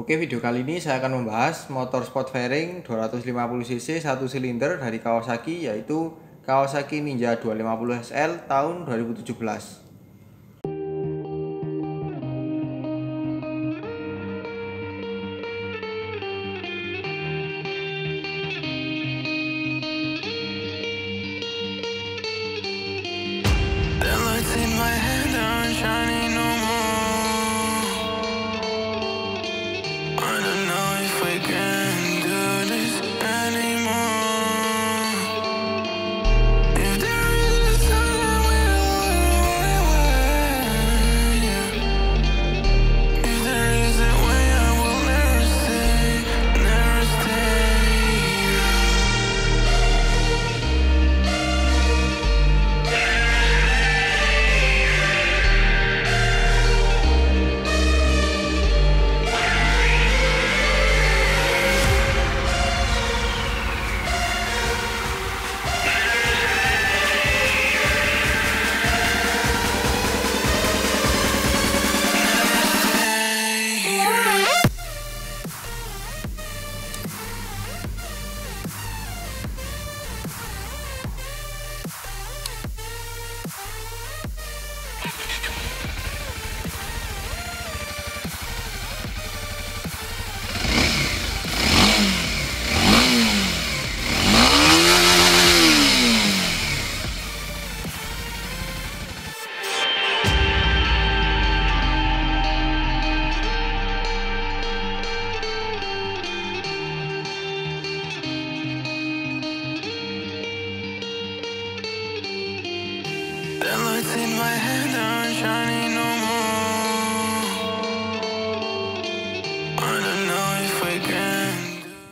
Oke, video kali ini saya akan membahas motor sport fairing 250cc 1 silinder dari Kawasaki, yaitu Kawasaki Ninja 250 SL tahun 2017.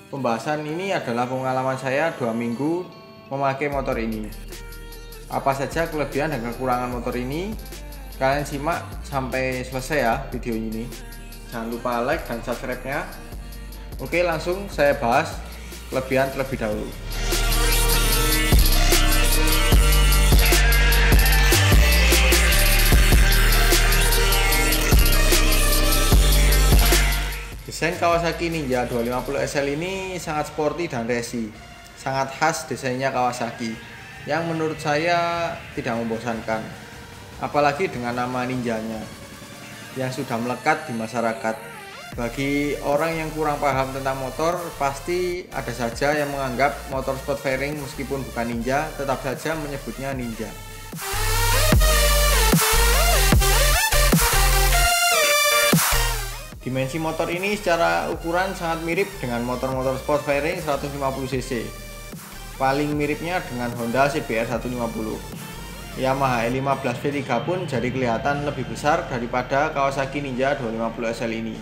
Pembahasan ini adalah pengalaman saya 2 minggu memakai motor ini. Apa saja kelebihan dan kekurangan motor ini? Kalian simak sampai selesai ya video ini. Jangan lupa like dan subscribe-nya. Oke, langsung saya bahas kelebihan terlebih dahulu. Desain Kawasaki Ninja 250 SL ini sangat sporty dan racing, sangat khas desainnya Kawasaki, yang menurut saya tidak membosankan, apalagi dengan nama ninjanya yang sudah melekat di masyarakat. Bagi orang yang kurang paham tentang motor, pasti ada saja yang menganggap motor sport fairing meskipun bukan ninja, tetap saja menyebutnya ninja. Dimensi motor ini secara ukuran sangat mirip dengan motor-motor sport fairing 150cc. Paling miripnya dengan Honda CBR 150. Yamaha E15 V3 pun jadi kelihatan lebih besar daripada Kawasaki Ninja 250 SL ini.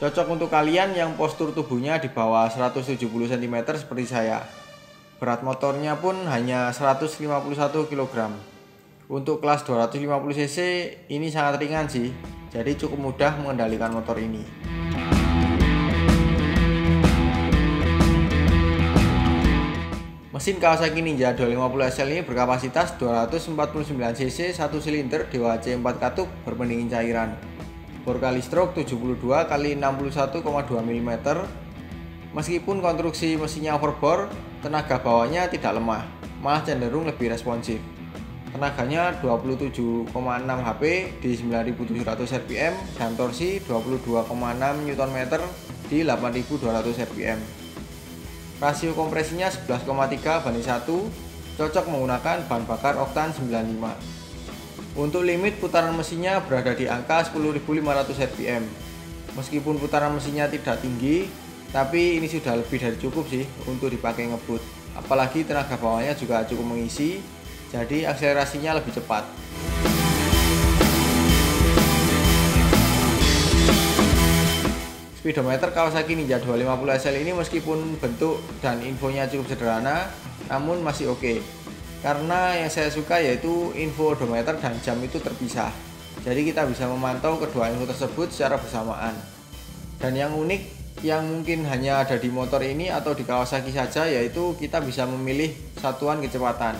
Cocok untuk kalian yang postur tubuhnya di bawah 170 cm seperti saya. Berat motornya pun hanya 151 kg. Untuk kelas 250cc ini sangat ringan sih, jadi cukup mudah mengendalikan motor ini. Mesin Kawasaki Ninja 250 SL ini berkapasitas 249cc 1 silinder DWC 4 katup berpendingin cairan. Bor kali stroke 72 x 61,2 mm. Meskipun konstruksi mesinnya overbore, tenaga bawahnya tidak lemah, malah cenderung lebih responsif. Tenaganya 27,6 HP di 9.700 rpm dan torsi 22,6 Nm di 8.200 rpm. Rasio kompresinya 11,3:1, cocok menggunakan bahan bakar oktan 95. Untuk limit putaran mesinnya berada di angka 10.500 rpm. Meskipun putaran mesinnya tidak tinggi, tapi ini sudah lebih dari cukup sih untuk dipakai ngebut. Apalagi tenaga bawahnya juga cukup mengisi, jadi akselerasinya lebih cepat. Speedometer Kawasaki Ninja 250 SL ini meskipun bentuk dan infonya cukup sederhana, namun masih oke. Karena yang saya suka yaitu info odometer dan jam itu terpisah. Jadi kita bisa memantau kedua info tersebut secara bersamaan. Dan yang unik yang mungkin hanya ada di motor ini atau di Kawasaki saja, yaitu kita bisa memilih satuan kecepatan.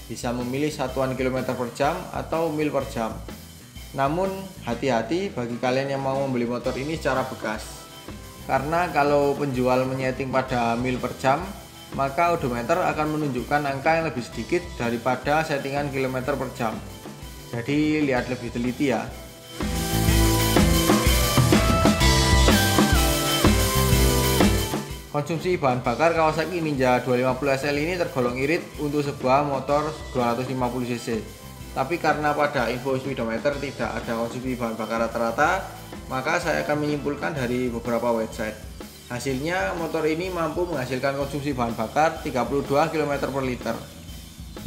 Bisa memilih satuan kilometer per jam atau mil per jam. Namun hati-hati bagi kalian yang mau membeli motor ini secara bekas. karena kalau penjual menyeting pada mil per jam, maka odometer akan menunjukkan angka yang lebih sedikit daripada settingan kilometer per jam. Jadi lihat lebih teliti ya. Konsumsi bahan bakar Kawasaki Ninja 250 SL ini tergolong irit untuk sebuah motor 250 cc. Tapi karena pada info speedometer tidak ada konsumsi bahan bakar rata-rata, maka saya akan menyimpulkan dari beberapa website. Hasilnya motor ini mampu menghasilkan konsumsi bahan bakar 32 km per liter.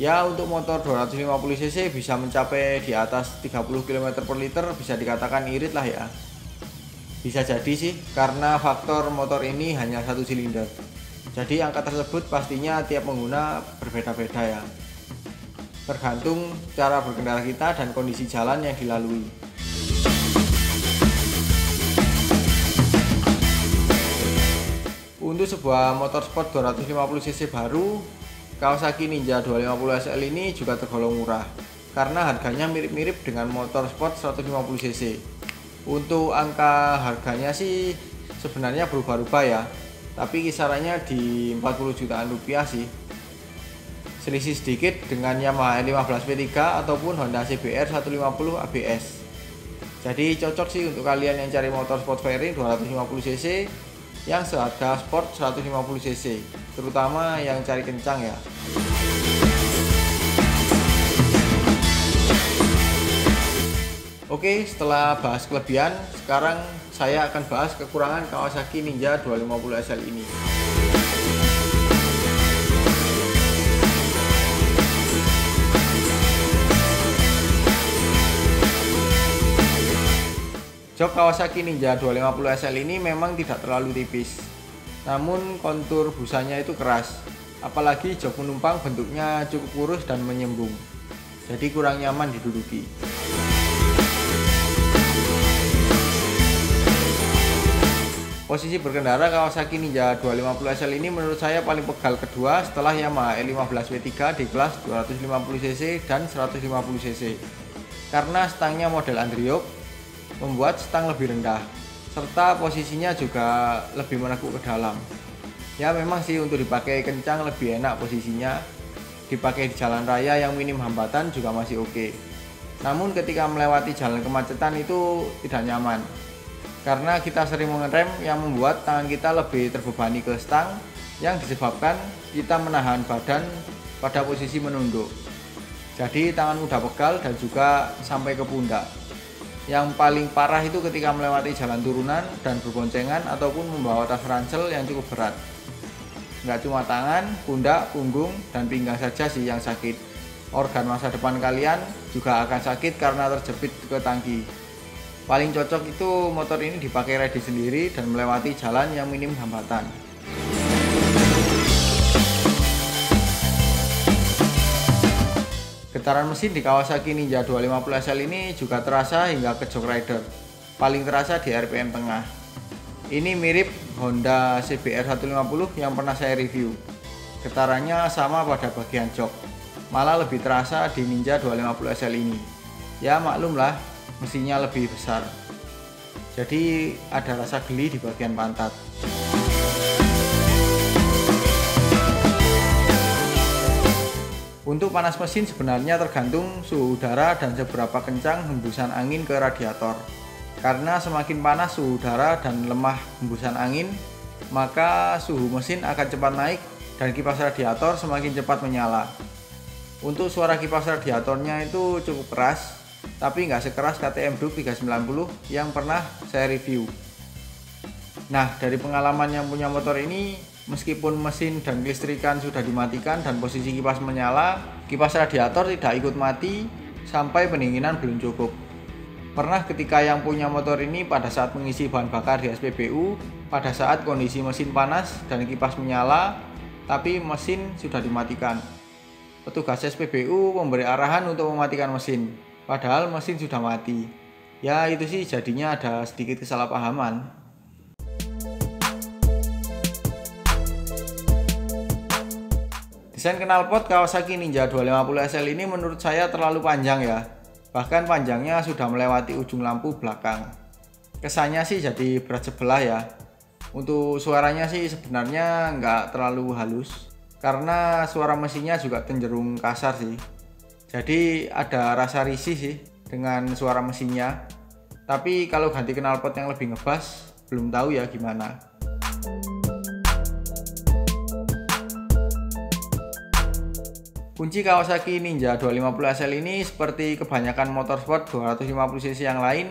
Ya, untuk motor 250 cc bisa mencapai di atas 30 km per liter, bisa dikatakan irit lah ya. Bisa jadi sih, karena faktor motor ini hanya satu silinder. Jadi angka tersebut pastinya tiap pengguna berbeda-beda ya. Tergantung cara berkendara kita dan kondisi jalan yang dilalui. Untuk sebuah motor sport 250 cc baru, Kawasaki Ninja 250 SL ini juga tergolong murah, karena harganya mirip-mirip dengan motor sport 150 cc. Untuk angka harganya sih sebenarnya berubah-ubah ya, tapi kisarannya di 40 jutaan rupiah sih. Selisih sedikit dengan Yamaha R15 V3 ataupun Honda CBR 150 ABS. Jadi cocok sih untuk kalian yang cari motor sport fairing 250 cc yang seharga sport 150 cc, terutama yang cari kencang ya. Oke, setelah bahas kelebihan, sekarang saya akan bahas kekurangan Kawasaki Ninja 250 SL ini. Jok Kawasaki Ninja 250 SL ini memang tidak terlalu tipis, namun kontur busanya itu keras. Apalagi jok penumpang bentuknya cukup kurus dan menyembung, jadi kurang nyaman diduduki. Posisi berkendara Kawasaki Ninja 250 SL ini menurut saya paling pegal kedua setelah Yamaha R15 V3 di kelas 250 cc dan 150 cc. Karena stangnya model Andriok, membuat stang lebih rendah, serta posisinya juga lebih menekuk ke dalam. Ya memang sih untuk dipakai kencang lebih enak posisinya, dipakai di jalan raya yang minim hambatan juga masih oke. Namun ketika melewati jalan kemacetan itu tidak nyaman, karena kita sering mengerem yang membuat tangan kita lebih terbebani ke stang, yang disebabkan kita menahan badan pada posisi menunduk. Jadi tangan mudah pegal dan juga sampai ke pundak. Yang paling parah itu ketika melewati jalan turunan dan berboncengan ataupun membawa tas ransel yang cukup berat. Nggak cuma tangan, pundak, punggung, dan pinggang saja sih yang sakit. Organ masa depan kalian juga akan sakit karena terjepit ke tangki. Paling cocok itu motor ini dipakai riding sendiri dan melewati jalan yang minim hambatan. Getaran mesin di Kawasaki Ninja 250 SL ini juga terasa hingga ke jok rider. Paling terasa di RPM tengah. Ini mirip Honda CBR 150 yang pernah saya review. Getarannya sama pada bagian jok, malah lebih terasa di Ninja 250 SL ini. Ya maklumlah, mesinnya lebih besar, jadi ada rasa geli di bagian pantat. Untuk panas mesin sebenarnya tergantung suhu udara dan seberapa kencang hembusan angin ke radiator. Karena semakin panas suhu udara dan lemah hembusan angin, maka suhu mesin akan cepat naik dan kipas radiator semakin cepat menyala. Untuk suara kipas radiatornya itu cukup keras, tapi nggak sekeras KTM Duke 390 yang pernah saya review. Nah, dari pengalaman yang punya motor ini, meskipun mesin dan kelistrikan sudah dimatikan dan posisi kipas menyala, kipas radiator tidak ikut mati sampai pendinginan belum cukup. Pernah ketika yang punya motor ini pada saat mengisi bahan bakar di SPBU, pada saat kondisi mesin panas dan kipas menyala, tapi mesin sudah dimatikan. Petugas SPBU memberi arahan untuk mematikan mesin, padahal mesin sudah mati. Ya itu sih jadinya ada sedikit kesalahpahaman. Desain knalpot Kawasaki Ninja 250 SL ini menurut saya terlalu panjang ya. Bahkan panjangnya sudah melewati ujung lampu belakang. Kesannya sih jadi berat sebelah ya. Untuk suaranya sih sebenarnya nggak terlalu halus, karena suara mesinnya juga cenderung kasar sih. Jadi ada rasa risih sih dengan suara mesinnya. Tapi kalau ganti knalpot yang lebih ngebas, belum tahu ya gimana. Kunci Kawasaki Ninja 250 SL ini seperti kebanyakan motorsport 250cc yang lain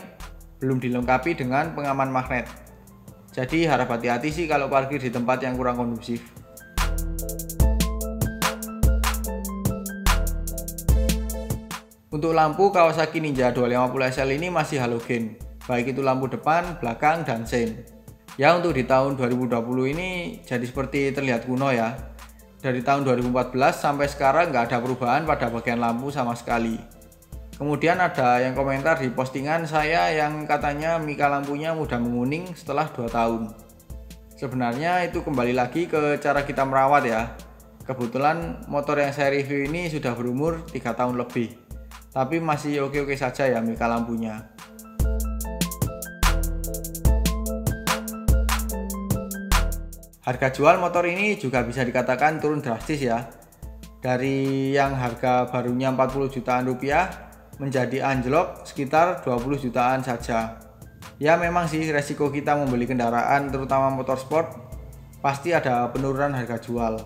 belum dilengkapi dengan pengaman magnet. Jadi harap hati-hati sih kalau parkir di tempat yang kurang kondusif. Untuk lampu Kawasaki Ninja 250 SL ini masih halogen, baik itu lampu depan, belakang, dan sein. Ya untuk di tahun 2020 ini jadi seperti terlihat kuno ya. Dari tahun 2014 sampai sekarang nggak ada perubahan pada bagian lampu sama sekali. Kemudian ada yang komentar di postingan saya yang katanya mika lampunya mudah menguning setelah 2 tahun. Sebenarnya itu kembali lagi ke cara kita merawat ya. Kebetulan motor yang saya review ini sudah berumur 3 tahun lebih, tapi masih oke-oke saja ya mika lampunya. Harga jual motor ini juga bisa dikatakan turun drastis ya. Dari yang harga barunya 40 jutaan rupiah menjadi anjlok sekitar 20 jutaan saja. Ya memang sih resiko kita membeli kendaraan terutama motor sport pasti ada penurunan harga jual.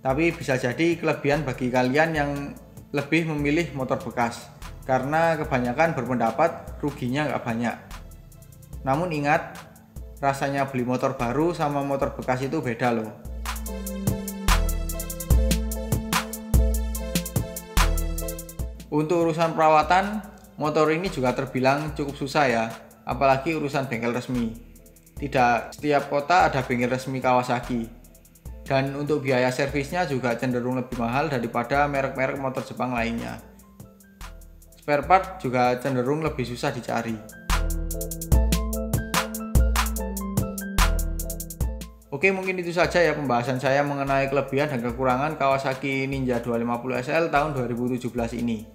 Tapi bisa jadi kelebihan bagi kalian yang lebih memilih motor bekas, karena kebanyakan berpendapat ruginya nggak banyak. Namun ingat, rasanya beli motor baru sama motor bekas itu beda loh. Untuk urusan perawatan, motor ini juga terbilang cukup susah ya, apalagi urusan bengkel resmi. Tidak setiap kota ada bengkel resmi Kawasaki. Dan untuk biaya servisnya juga cenderung lebih mahal daripada merek-merek motor Jepang lainnya. Spare part juga cenderung lebih susah dicari. Oke, mungkin itu saja ya pembahasan saya mengenai kelebihan dan kekurangan Kawasaki Ninja 250 SL tahun 2017 ini.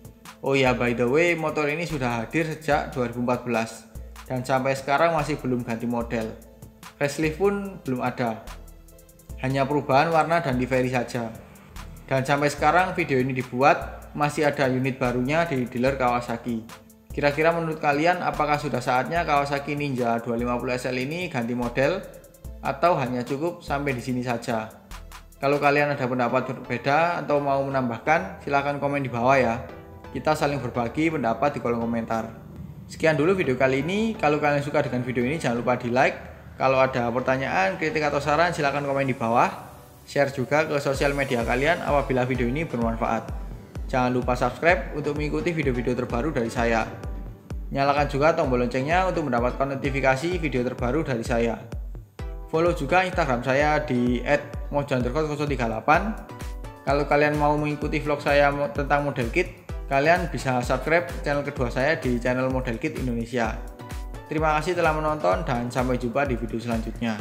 Oh ya, by the way, motor ini sudah hadir sejak 2014 dan sampai sekarang masih belum ganti model. Facelift pun belum ada. Hanya perubahan warna dan livery saja. Dan sampai sekarang video ini dibuat masih ada unit barunya di dealer Kawasaki. Kira-kira menurut kalian apakah sudah saatnya Kawasaki Ninja 250 SL ini ganti model? Atau hanya cukup sampai di sini saja? Kalau kalian ada pendapat berbeda atau mau menambahkan, silahkan komen di bawah ya. Kita saling berbagi pendapat di kolom komentar. Sekian dulu video kali ini. Kalau kalian suka dengan video ini jangan lupa di like. Kalau ada pertanyaan, kritik atau saran silahkan komen di bawah. Share juga ke sosial media kalian apabila video ini bermanfaat. Jangan lupa subscribe untuk mengikuti video-video terbaru dari saya. Nyalakan juga tombol loncengnya untuk mendapatkan notifikasi video terbaru dari saya. Follow juga Instagram saya di @mojo_038. Kalau kalian mau mengikuti vlog saya tentang model kit, kalian bisa subscribe channel kedua saya di channel Model Kit Indonesia. Terima kasih telah menonton dan sampai jumpa di video selanjutnya.